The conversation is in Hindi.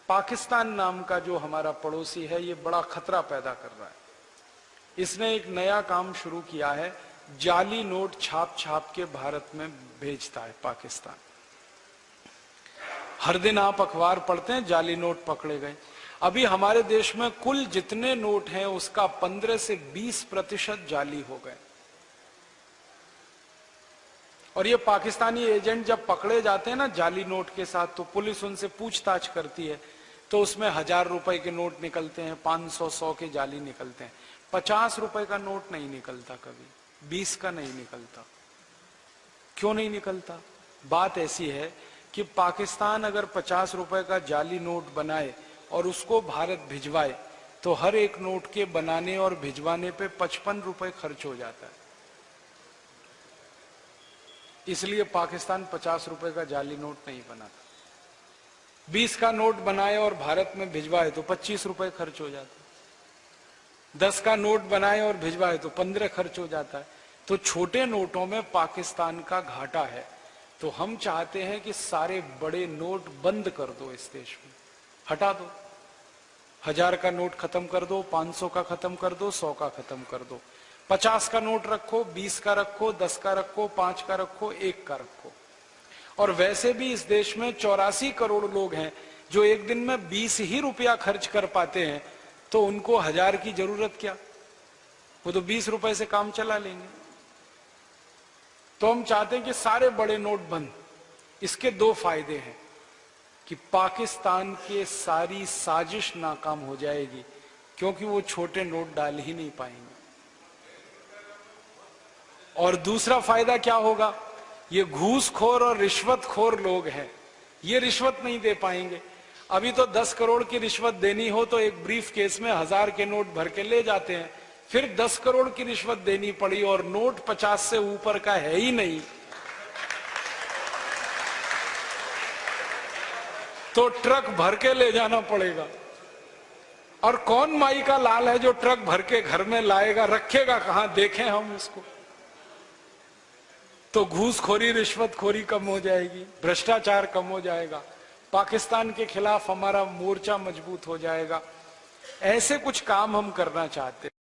पाकिस्तान नाम का जो हमारा पड़ोसी है, ये बड़ा खतरा पैदा कर रहा है। इसने एक नया काम शुरू किया है, जाली नोट छाप छाप के भारत में भेजता है पाकिस्तान। हर दिन आप अखबार पढ़ते हैं, जाली नोट पकड़े गए। अभी हमारे देश में कुल जितने नोट हैं उसका 15 से 20% जाली हो गए। और ये पाकिस्तानी एजेंट जब पकड़े जाते हैं ना जाली नोट के साथ, तो पुलिस उनसे पूछताछ करती है, तो उसमें 1000 रुपए के नोट निकलते हैं, 500, 100 के जाली निकलते हैं। 50 रुपए का नोट नहीं निकलता, कभी 20 का नहीं निकलता। क्यों नहीं निकलता? बात ऐसी है कि पाकिस्तान अगर 50 रुपए का जाली नोट बनाए और उसको भारत भिजवाए, तो हर एक नोट के बनाने और भिजवाने पे 55 रुपए खर्च हो जाता है। इसलिए पाकिस्तान 50 रुपए का जाली नोट नहीं बनाता। 20 का नोट बनाए और भारत में भिजवाए तो 25 रुपए खर्च हो जाता है। 10 का नोट बनाए और भिजवाए तो 15 खर्च हो जाता है। तो छोटे नोटों में पाकिस्तान का घाटा है। तो हम चाहते हैं कि सारे बड़े नोट बंद कर दो, इस देश में हटा दो। 1000 का नोट खत्म कर दो, 500 का खत्म कर दो, 100 का खत्म कर दो। 50 का नोट रखो, 20 का रखो, 10 का रखो, 5 का रखो, 1 का रखो। और वैसे भी इस देश में 84 करोड़ लोग हैं जो एक दिन में 20 ही रुपया खर्च कर पाते हैं, तो उनको 1000 की जरूरत क्या? वो तो 20 रुपए से काम चला लेंगे। तो हम चाहते हैं कि सारे बड़े नोट बंद। इसके 2 फायदे हैं कि पाकिस्तान के सारी साजिश नाकाम हो जाएगी, क्योंकि वो छोटे नोट डाल ही नहीं पाएंगे। और दूसरा फायदा क्या होगा? ये घूसखोर और रिश्वतखोर लोग हैं, ये रिश्वत नहीं दे पाएंगे। अभी तो 10 करोड़ की रिश्वत देनी हो तो एक ब्रीफ केस में 1000 के नोट भर के ले जाते हैं। फिर 10 करोड़ की रिश्वत देनी पड़ी और नोट 50 से ऊपर का है ही नहीं, तो ट्रक भर के ले जाना पड़ेगा। और कौन माई का लाल है जो ट्रक भर के घर में लाएगा? रखेगा कहां? देखें हम उसको। तो घूसखोरी रिश्वतखोरी कम हो जाएगी, भ्रष्टाचार कम हो जाएगा, पाकिस्तान के खिलाफ हमारा मोर्चा मजबूत हो जाएगा। ऐसे कुछ काम हम करना चाहते हैं।